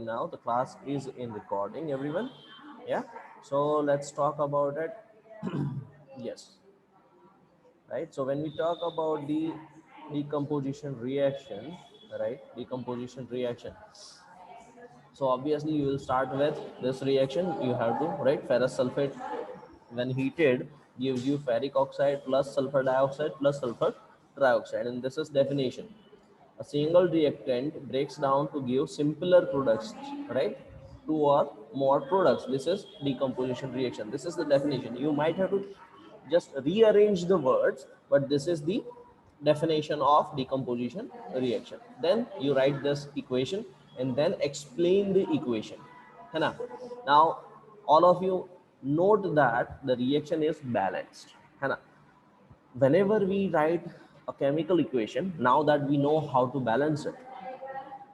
Now the class is in recording, everyone. Yeah, so let's talk about it. Yes, right. So when we talk about the decomposition reaction, right, decomposition reaction, so obviously you will start with this reaction. You have to, right, ferrous sulfate when heated gives you ferric oxide plus sulfur dioxide plus sulfur trioxide, and this is definition. A single reactant breaks down to give simpler products, right? Two or more products. This is decomposition reaction. This is the definition. You might have to just rearrange the words, but this is the definition of decomposition reaction. Then you write this equation and then explain the equation. है ना? Now, all of you note that the reaction is balanced. है ना? Whenever we write a chemical equation, now that we know how to balance it,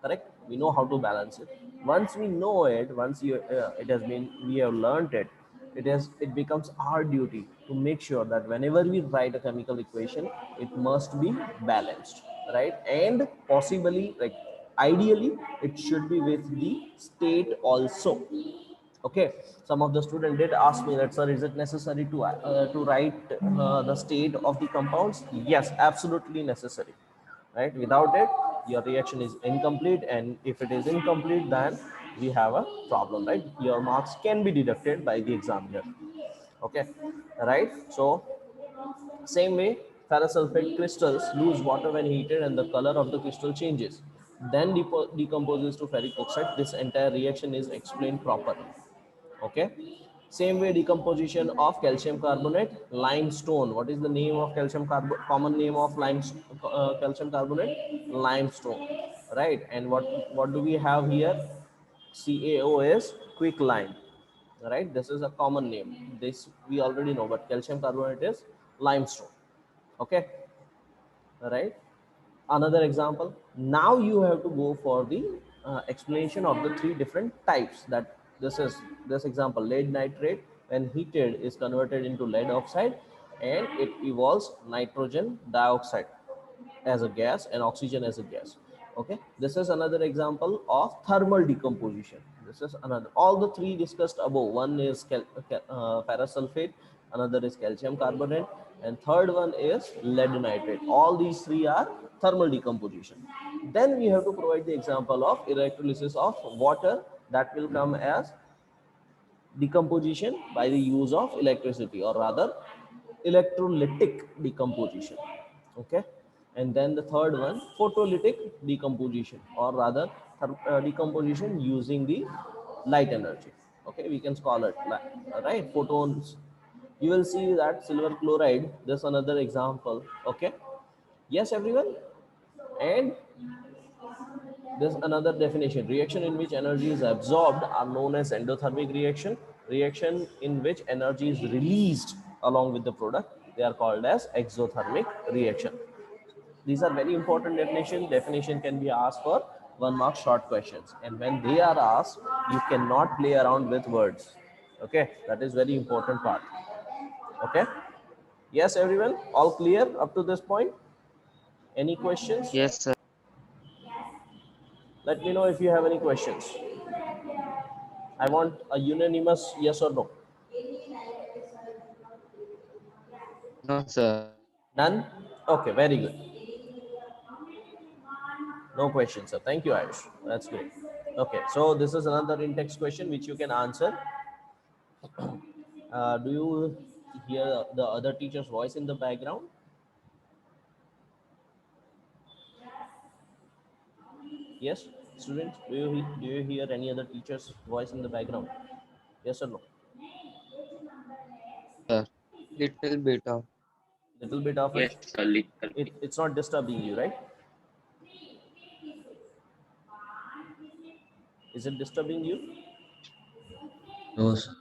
correct, we know how to balance it. Once we know it, once it has been, we have learned it, it becomes our duty to make sure that whenever we write a chemical equation, it must be balanced, right? And possibly, like, ideally it should be with the state also. Okay, some of the students did ask me that, sir, is it necessary to write the state of the compounds? Yes, absolutely necessary, right? Without it, your reaction is incomplete, and if it is incomplete, then we have a problem, right? Your marks can be deducted by the examiner. Okay, right? So same way, ferrous sulfate crystals lose water when heated and the color of the crystal changes, then decomposes to ferric oxide. This entire reaction is explained properly. Okay, same way, decomposition of calcium carbonate, limestone. What is the name of common name of calcium carbonate? Limestone, right? And what do we have here? CaO is quicklime, right? This is a common name, this we already know, but calcium carbonate is limestone. Okay, right? Another example. Now you have to go for the explanation of the three different types. That this example, lead nitrate when heated is converted into lead oxide, and it evolves nitrogen dioxide as a gas and oxygen as a gas. Okay, this is another example of thermal decomposition. This is another, all the three discussed above. One is ferrous sulfate, another is calcium carbonate, and third one is lead nitrate. All these three are thermal decomposition. Then we have to provide the example of electrolysis of water, that will come as decomposition by the use of electricity, or rather electrolytic decomposition. Okay, and then the third one, photolytic decomposition, or rather decomposition using the light energy. Okay, we can call it, right, photons. You will see that silver chloride, this another example. Okay, yes, everyone. And there's another definition. Reaction in which energy is absorbed are known as endothermic reaction. Reaction in which energy is released along with the product, they are called as exothermic reaction. These are very important definition. Definition can be asked for 1 mark short questions, and when they are asked, you cannot play around with words. Okay, that is very important part. Okay, yes, everyone, all clear up to this point? Any questions? Yes, sir. Let me know if you have any questions. I want a unanimous yes or no. No, sir. None? Okay, very good. No questions, sir. Thank you, Ayush. That's great. Okay, so this is another in-text question which you can answer. Do you hear the other teacher's voice in the background? Yes, students, do you hear any other teacher's voice in the background? Yes or no? Yes, sir. Little bit of. Little bit of it. Yes, a little bit. It's not disturbing you, right? Is it disturbing you? No, sir.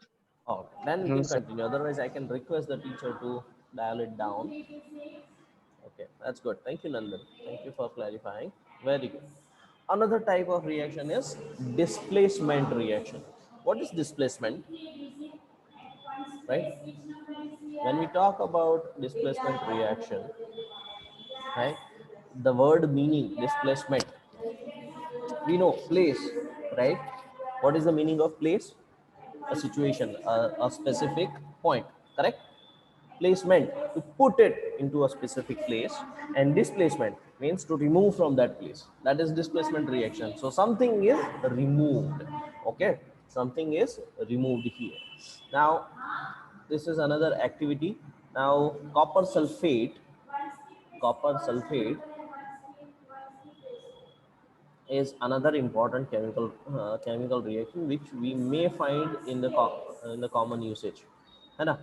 Oh, then we No, can sir. continue. Otherwise, I can request the teacher to dial it down. Okay, that's good. Thank you, Nandan. Thank you for clarifying. Very good. Another type of reaction is displacement reaction. What is displacement? Right? When we talk about displacement reaction, right? The word meaning displacement, we know place, right? What is the meaning of place? A situation, a specific point, correct? Placement, to put it into a specific place, and displacement means to remove from that place. That is displacement reaction. So something is removed, okay? Something is removed here. Now this is another activity. Now copper sulfate is another important chemical reaction which we may find in the common usage, है ना?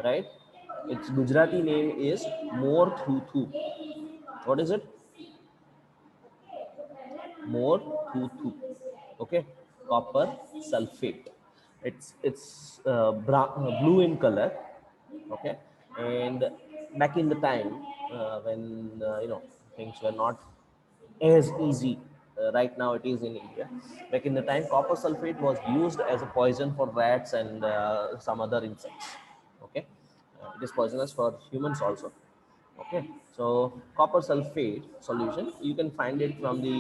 Right? Its Gujarati name is more thu. What is it? More thu. Okay, copper sulfate. It's blue in color. Okay, and back in the time when things were not as easy. Right now it is in India. Back in the time, copper sulfate was used as a poison for rats and some other insects. Okay, it is poisonous for humans also. Okay, so copper sulfate solution, you can find it from the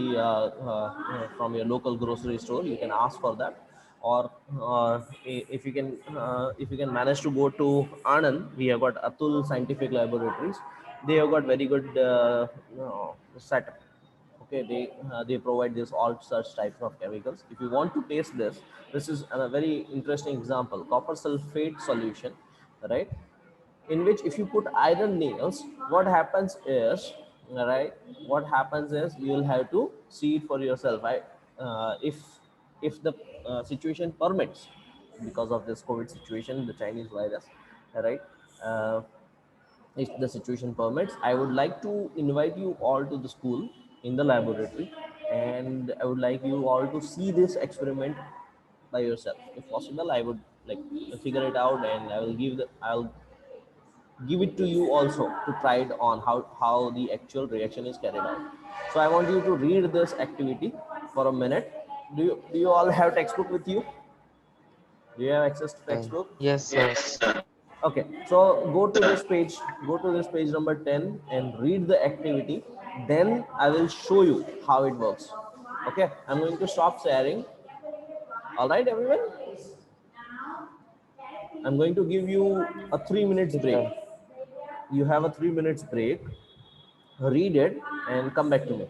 from your local grocery store. You can ask for that, or if you can manage to go to Anand, we have got Atul Scientific Laboratories. They have got very good setup. Okay, they provide this all such types of chemicals. If you want to taste this, this is a very interesting example. Copper sulfate solution, right? In which if you put iron nails, what happens is, right, what happens is you will have to see it for yourself. If the situation permits, because of this COVID situation, the Chinese virus, right, uh, if the situation permits, I would like to invite you all to the school in the laboratory, and I would like you all to see this experiment by yourself. If possible, I would like figure it out, and I'll give it to you also to try it on how the actual reaction is carried out. So I want you to read this activity for a minute. Do you all have textbook with you? Do you have access to textbook? Yes, sir. Okay, so go to this page number 10 and read the activity. Then I will show you how it works. Okay, I'm going to stop sharing. All right, everyone. I'm going to give you a 3 minutes Yes, break. sir. You have a 3 minutes break. Read it and come back to me.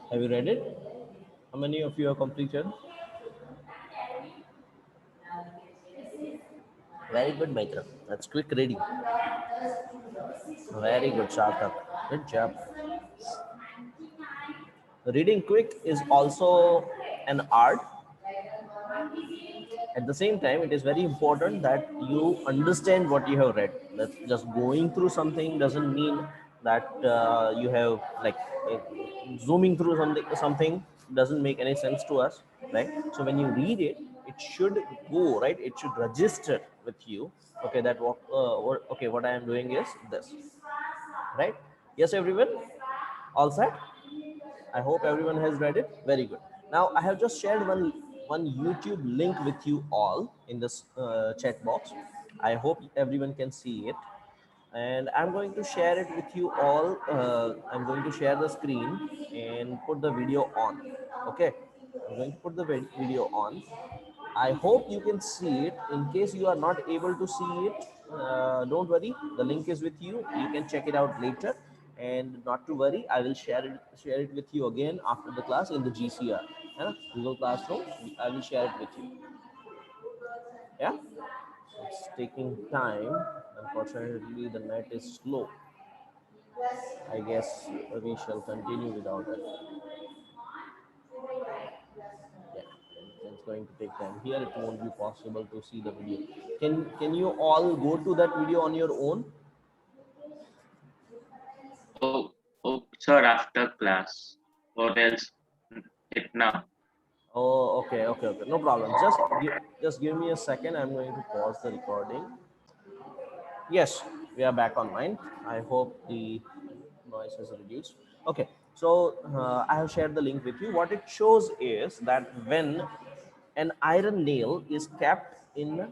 Have you read it? How many of you have completed? Very good, Maitra. That's quick reading. Very good, Sarthak. Good job. Reading quick is also an art. At the same time, it is very important that you understand what you have read. That just going through something doesn't mean that you have like uh, zooming through something doesn't make any sense to us, right? So when you read it, it should go right. It should register with you. Okay, that what I am doing is this, right? Yes, everyone, all set. I hope everyone has read it. Very good. Now I have just shared one YouTube link with you all in this chat box. I hope everyone can see it. and I'm going to share it with you all. I'm going to share the screen and put the video on. Okay, I'm going to put the video on. I hope you can see it. In case you are not able to see it, don't worry, the link is with you. You can check it out later, and not to worry, I will share it with you again after the class in the GCR, Google Classroom. I will share it with you. Yeah, it's taking time. Unfortunately, the net is slow. I guess we shall continue without it. Yeah, it's going to take time. Here it won't be possible to see the video. Can you all go to that video on your own? Oh, oh, sir, after class. What else? It now. Oh, okay. No problem. Just give me a second. I'm going to pause the recording. Yes, we are back online. I hope the noise is reduced. Okay, so I have shared the link with you. What it shows is that when an iron nail is kept in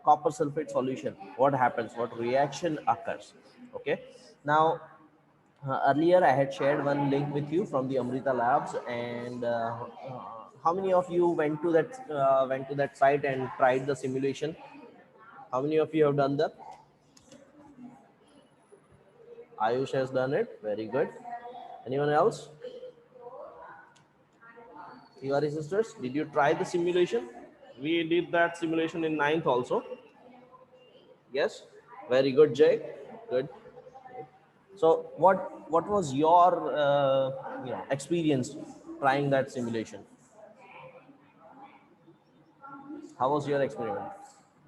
copper sulfate solution, what happens? What reaction occurs? Okay, now earlier I had shared one link with you from the Amrita Labs, and how many of you went to that site and tried the simulation? How many of you have done that? Ayush has done it. Very good. Anyone else? Tiwari sisters, did you try the simulation? We did that simulation in ninth also. Yes. Very good, Jay. Good. So, what was your experience trying that simulation? How was your experiment,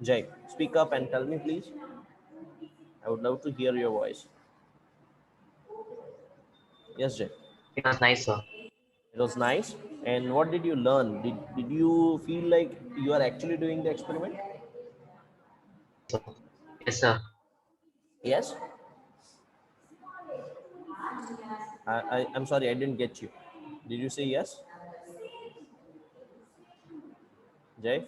Jay? Speak up and tell me, please. I would love to hear your voice. Yes, Jay. It was nice, sir. It was nice. And what did you learn? Did you feel like you are actually doing the experiment? So, yes, sir. Yes. I'm sorry, I didn't get you. Did you say yes, Jay?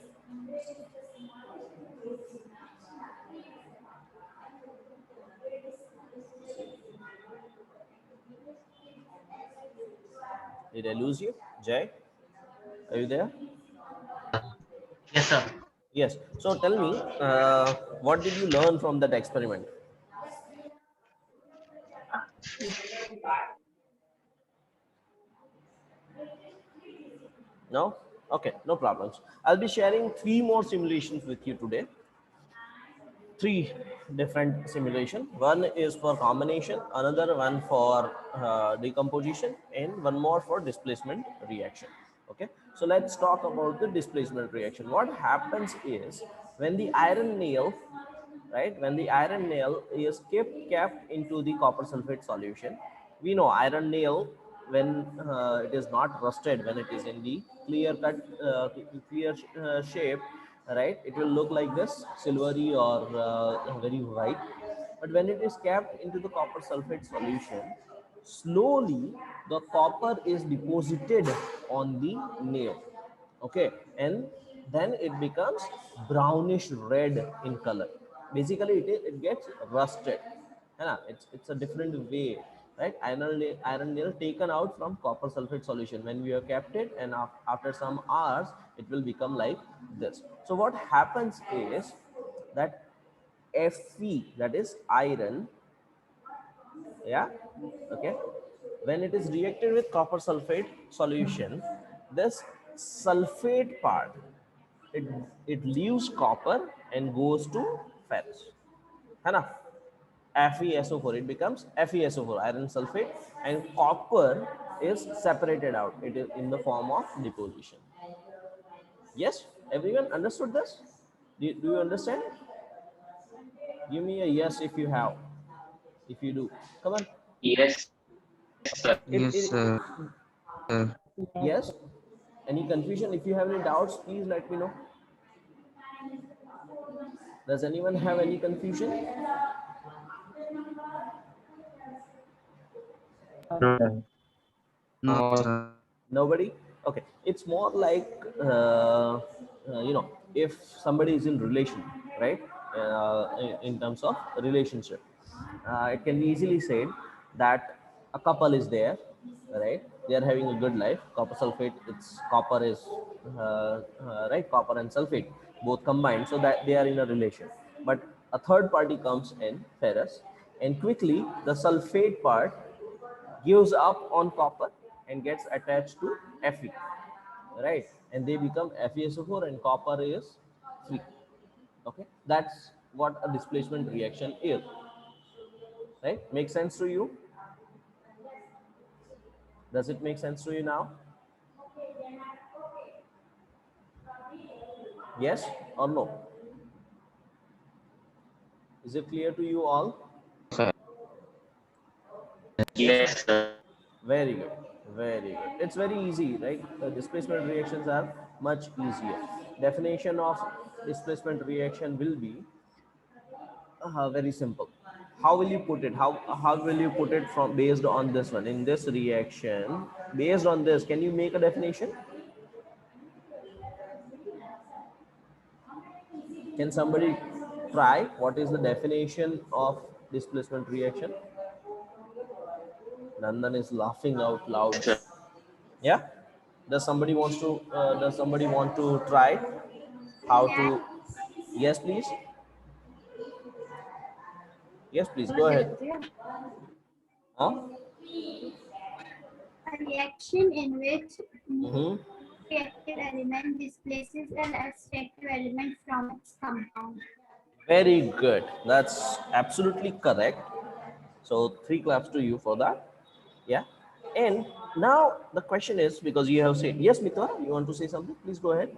Did I lose you, Jay? Are you there? Yes, sir. Yes. So tell me, what did you learn from that experiment? No? Okay, no problems. I'll be sharing 3 more simulations with you today. 3 different simulation. One is for combination, another one for decomposition, and one more for displacement reaction. Okay, so let's talk about the displacement reaction. What happens is when the iron nail, right, when the iron nail is kept into the copper sulfate solution, we know iron nail, when it is not rusted, when it is in the clear shape, right, it will look like this, silvery or very white. But when it is kept into the copper sulfate solution, slowly the copper is deposited on the nail. Okay, and then it becomes brownish red in color. Basically it gets rusted. It's a different way, right? Iron nail taken out from copper sulfate solution. When we have kept it, and after some hours it will become like this. So what happens is that Fe, that is iron, yeah, okay, when it is reacted with copper sulfate solution, this sulfate part, it it leaves copper and goes to ferrous, है ना? FeSO4, it becomes FeSO4, iron sulfate, and copper is separated out. It is in the form of deposition. Yes, everyone understood this? Do you understand? Give me a yes if you have. If you do, come on. Yes, sir. Yes, sir. Yes. Any confusion? If you have any doubts, please let me know. Does anyone have any confusion? No, sir. Nobody? Okay. It's more like, if somebody is in relation, right? In terms of relationship. it can be easily said that a couple is there, right? They are having a good life. Copper sulfate, it's copper is right, copper and sulfate both combined, so that they are in a relation. But a third party comes in, ferrous, and quickly the sulfate part gives up on copper and gets attached to Fe, right? And they become FeSO4 and copper is free. Okay, that's what a displacement reaction is, right? Make sense to you? Does it make sense to you now? Yes or no? Is it clear to you all? Sir. Yes, Yes, sir. very good, very good. It's very easy, right? The displacement reactions are much easier. Definition of displacement reaction will be very simple. How will you put it? How will you put it from based on this one in this reaction? Based on this, can you make a definition? Can somebody try? What is the definition of displacement reaction? Nandan is laughing out loud. Sir. Yeah. Does somebody wants to? Does somebody want to try how to? Yes, please. Yes, please. Go ahead. Huh? A reaction in which Mm-hmm. reactive element displaces an extractive element from its compound. Very good. That's absolutely correct. So 3 claps to you for that. Yeah. And now the question is, because you have said yes, Mitwa, you want to say something? Please go ahead.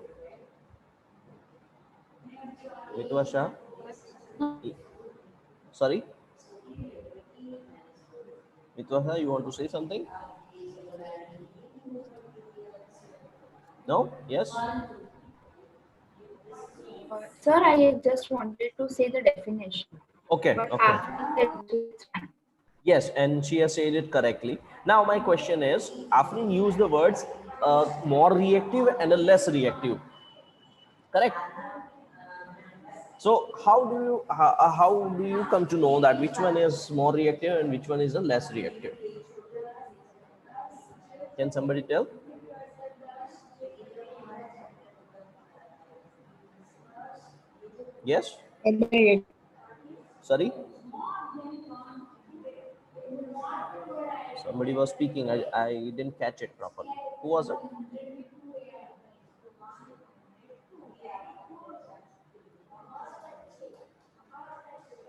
Mitwa Shah. Sorry. Mitwa Shah, you want to say something? No? Yes? Sir, I just wanted to say the definition, Okay. but Okay. after that, it's fine. Yes, and she has said it correctly. Now my question is, Afrin used the words more reactive and a less reactive. Correct? So how do you come to know that which one is more reactive and which one is a less reactive? Can somebody tell? Yes? Sorry? Somebody was speaking. I didn't catch it properly. Who was it?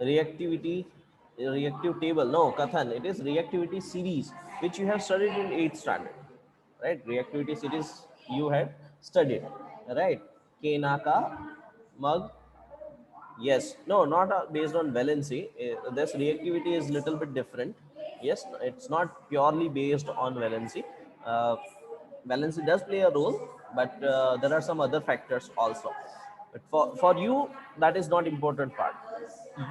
Reactivity, reactive table. No, Kathan, it is reactivity series, which you have studied in 8th standard. Right? Reactivity series you had studied. Right? Kenaka, mug. Yes. No, not based on valency. This reactivity is little bit different. Yes, it's not purely based on valency. Valency does play a role, but there are some other factors also. But for you, that is not important part.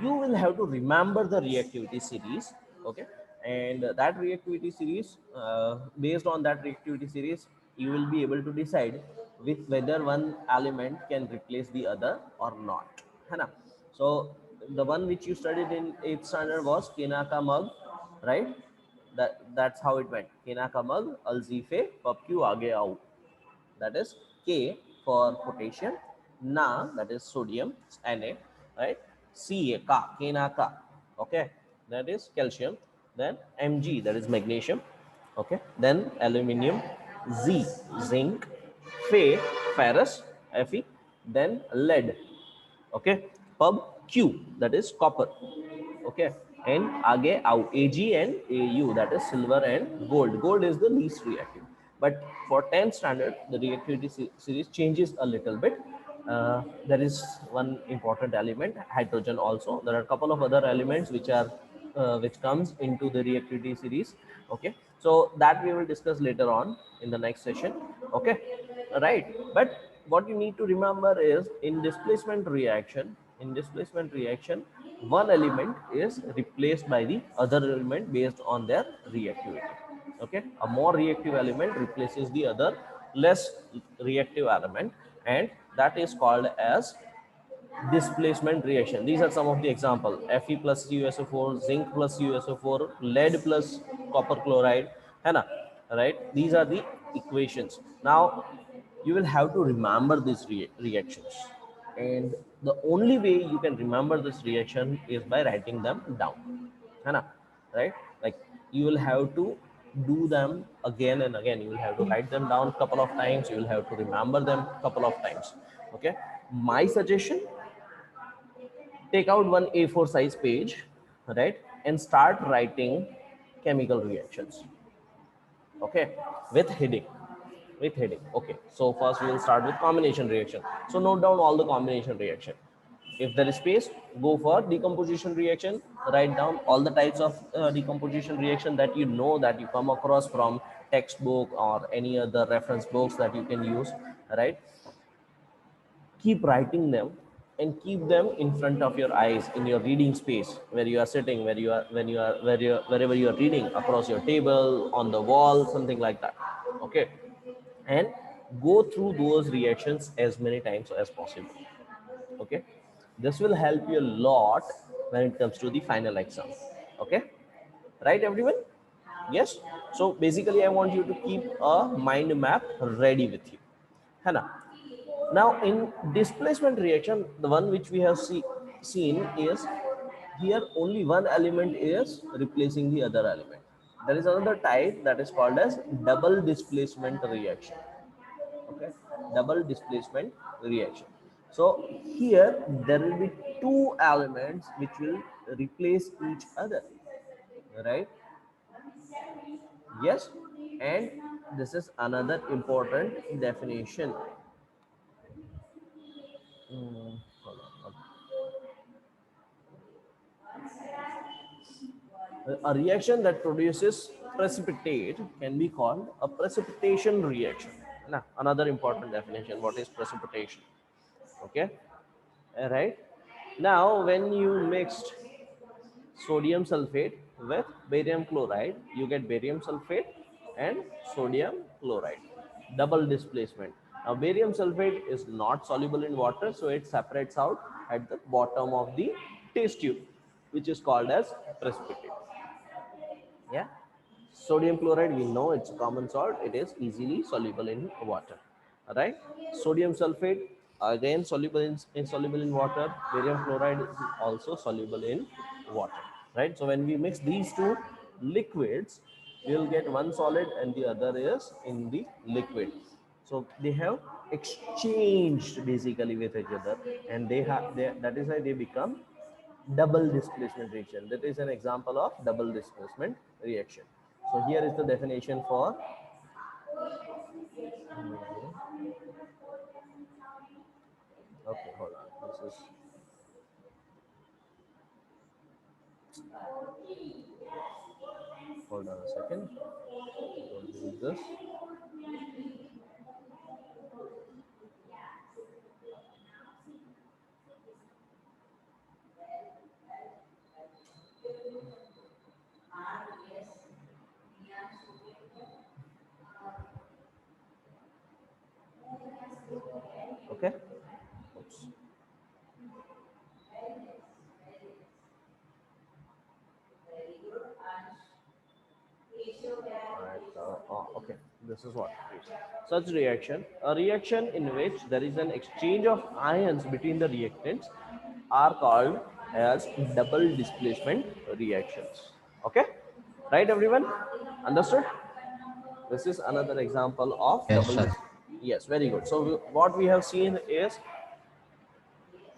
You will have to remember the reactivity series, okay? And that reactivity series, based on that reactivity series, you will be able to decide with whether one element can replace the other or not. है ना? So the one which you studied in 8th standard was Kenaka mug, right? That's how it went. Kenaka mug, alzife, pubq aage aau. That is K for potassium, Na, that is sodium, Na, right? Ca, Ka, Kenaka, okay, that is calcium. Then Mg, that is magnesium, okay. Then aluminium, Z, zinc, Fe, ferrous, Fe, then lead, okay. Pub Q, that is copper, okay. And aage au, Ag and Au, that is silver and gold. Gold is the least reactive. But for 10th standard, the reactivity series changes a little bit. There is one important element, hydrogen also. There are a couple of other elements which are which comes into the reactivity series. Okay, so that we will discuss later on in the next session. Okay, right. But what you need to remember is in displacement reaction, one element is replaced by the other element based on their reactivity. Okay, a more reactive element replaces the other less reactive element, and that is called as displacement reaction. These are some of the example: Fe plus CuSO4, zinc plus CuSO4, lead plus copper chloride, है ना? Right? These are the equations. Now you will have to remember these reactions, and the only way you can remember this reaction is by writing them down, है ना? Right? Like you will have to do them again and again. You will have to write them down couple of times. You will have to remember them couple of times. Okay. My suggestion: take out one A4 size page, right, and start writing chemical reactions. Okay, with heading. With heading. Okay. So first we will start with combination reaction. So note down all the combination reaction. If there is space, go for decomposition reaction. Write down all the types of decomposition reaction that you know, that you come across from textbook or any other reference books that you can use. Right. Keep writing them and keep them in front of your eyes in your reading space, where you are sitting, where you are, wherever you are reading, across your table, on the wall, something like that. Okay. And go through those reactions as many times as possible. Okay, this will help you a lot when it comes to the final exam. Okay, right, everyone? Yes. So basically I want you to keep a mind map ready with you, है ना? Now in displacement reaction, the one which we have seen is, here only one element is replacing the other element. There is another type that is called as double displacement reaction. Okay, double displacement reaction. So here there will be two elements which will replace each other, right? Yes. And this is another important definition. Hold on. A reaction that produces precipitate can be called a precipitation reaction. Now, another important definition: what is precipitation? Okay. All right. Now, when you mixed sodium sulfate with barium chloride, you get barium sulfate and sodium chloride. Double displacement. Now, barium sulfate is not soluble in water, so it separates out at the bottom of the test tube, which is called as precipitate. Yeah. Sodium chloride, we know it's a common salt. It is easily soluble in water. All right. Sodium sulfate, again insoluble in water. Barium chloride is also soluble in water. Right. So when we mix these two liquids, we will get one solid and the other is in the liquid. So they have exchanged basically with each other, and that is why they become double displacement reaction. That is an example of double displacement reaction. So here is the definition for okay, hold on. This is hold on a second. Don't use this. Okay. Oops. Okay, this is what it is. Such reaction, a reaction in which there is an exchange of ions between the reactants, are called as double displacement reactions. Okay, right, everyone? Understood? This is another example of Yes, double. sir. Yes, very good. So what we have seen is,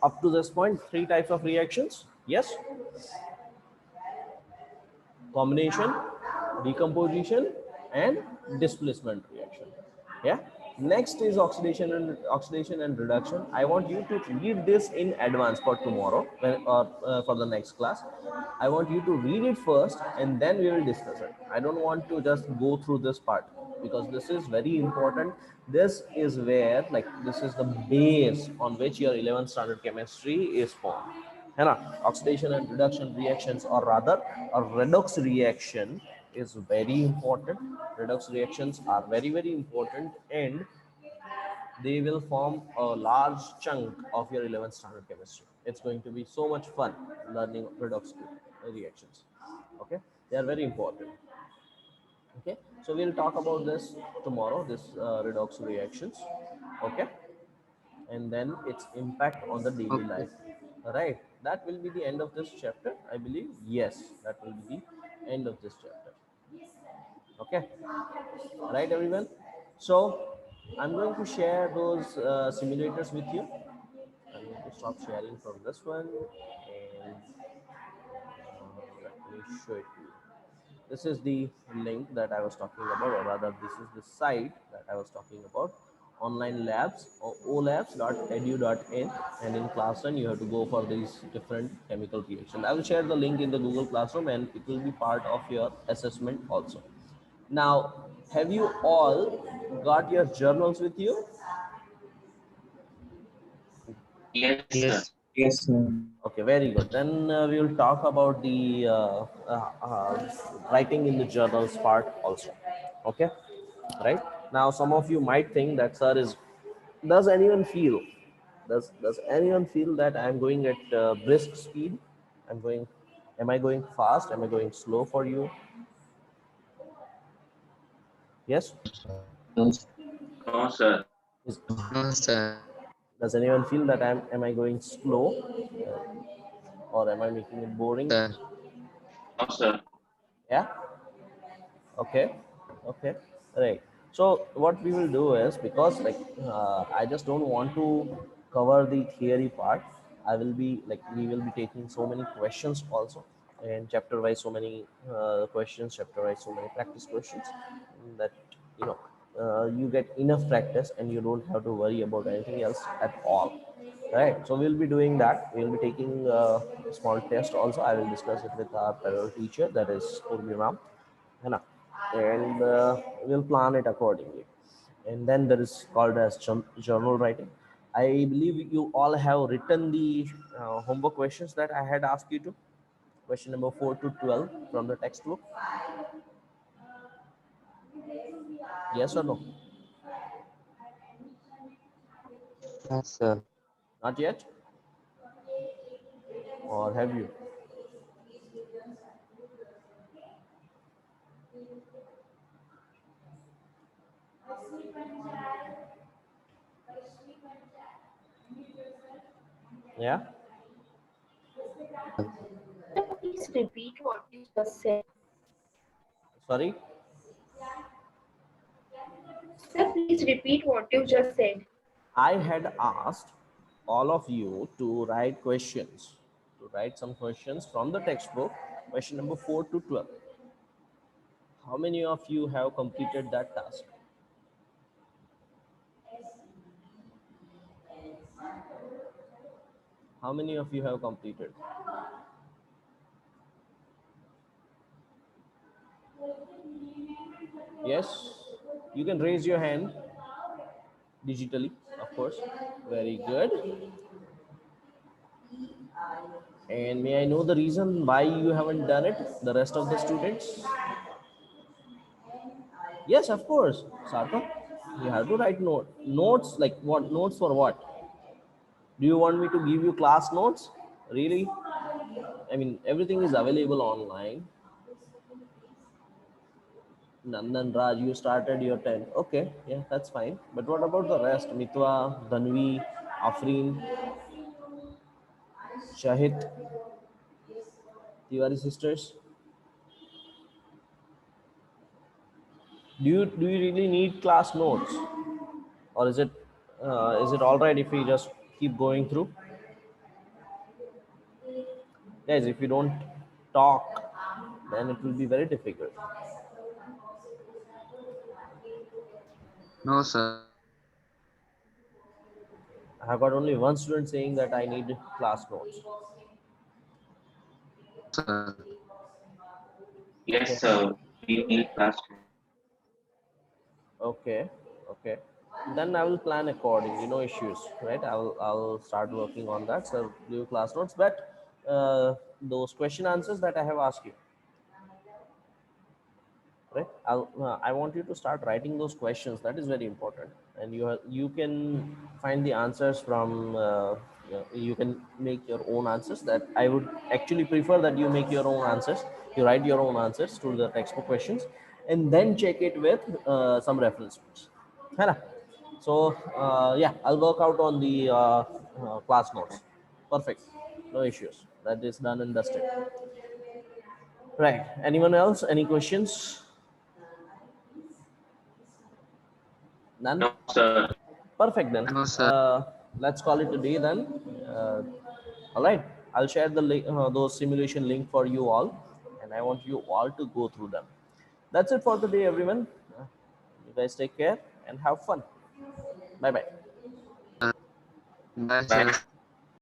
up to this point, three types of reactions. Yes, combination, decomposition, and displacement reaction. Yeah. Next is oxidation and reduction. I want you to read this in advance for tomorrow, or for the next class. I want you to read it first and then we will discuss it. I don't want to just go through this part, because this is very important. This is where, like, this is the base on which your 11th standard chemistry is formed. है ना? Oxidation and reduction reactions, or rather a redox reaction, is very important. Redox reactions are very important, and they will form a large chunk of your 11th standard chemistry. It's going to be so much fun learning redox reactions. Okay, they are very important. Okay, so we'll talk about this tomorrow, this redox reactions. Okay, and then its impact on the daily Okay. life. All right, that will be the end of this chapter, I believe. Yes, that will be the end of this chapter. Okay, right, everyone. So I'm going to share those simulators with you. I'm going to stop sharing from this one, and let me show it to you. This is the link that I was talking about, or rather, this is the site that I was talking about. Online labs, or olabs.edu.in, and in Classroom you have to go for these different chemical reactions. I will share the link in the Google Classroom, and it will be part of your assessment also. Now, have you all got your journals with you? Yes, sir. Yes. Yes, sir. Okay, very good. Then we will talk about the writing in the journals part also. Okay, right. Now, some of you might think that, sir, is does anyone feel does anyone feel that I'm going at brisk speed? I'm going. Am I going fast? Am I going slow for you? Yes. No, No, sir. Is, no, sir. does anyone feel that am I going slow, or am I making it No, boring? sir. No, sir. Yeah. Okay. Okay. Right. So what we will do is, because like I just don't want to cover the theory part. I will be like, we will be taking so many questions also, and chapter wise so many questions, chapter wise so many practice questions, that you know you get enough practice and you don't have to worry about anything else at all. Right. So we'll be doing that. We'll be taking a small test also. I will discuss it with our parallel teacher, that is Urmi ma'am, है ना, and we'll plan it accordingly. And then there is called as journal writing. I believe you all have written the homework questions that I had asked you to, question number 4 to 12 from the textbook. Yes or no? Yes, sir. Not yet? Or have you? Yeah. Sir, please repeat what you just said. Sorry. Sir, please repeat what you just said. I had asked all of you to write questions, to write some questions from the textbook, question number 4 to 12. How many of you have completed that task? How many of you have completed? Yes, you can raise your hand digitally, of course. Very good. And may I know the reason why you haven't done it, the rest of the students? Yes, of course, Sarthak. You have to write notes, like what notes for what? Do you want me to give you class notes? Really? I mean, everything is available online. Nandan Raj, you started your 10. Okay, yeah, that's fine. But what about the rest? Mitwa, Dhanvi, Afreen, Shahid, Tiwari sisters. Do you really need class notes, or is it all right if we just keep going through? Guys, if you don't talk, then it will be very difficult. No, sir. I have got only one student saying that I need class notes. Sir. Okay, Yes, sir. We need classroom. okay, okay. Then I will plan accordingly. No issues, right? I'll start working on that. So do class notes, but those question answers that I have asked you, right? I want you to start writing those questions. That is very important, and you can find the answers from you can make your own answers. That I would actually prefer that you make your own answers. You write your own answers to the textbook questions, and then check it with some reference books. है ना? So yeah, I'll work out on the class notes. Perfect, no issues. That is done and dusted. Right, anyone else, any questions? None? No, sir. Perfect then. No, sir. Let's call it a day then. All right, I'll share the link, those simulation link for you all, and I want you all to go through them. That's it for the day, everyone. You guys take care and have fun. Bye bye. Bye, Bye. sir.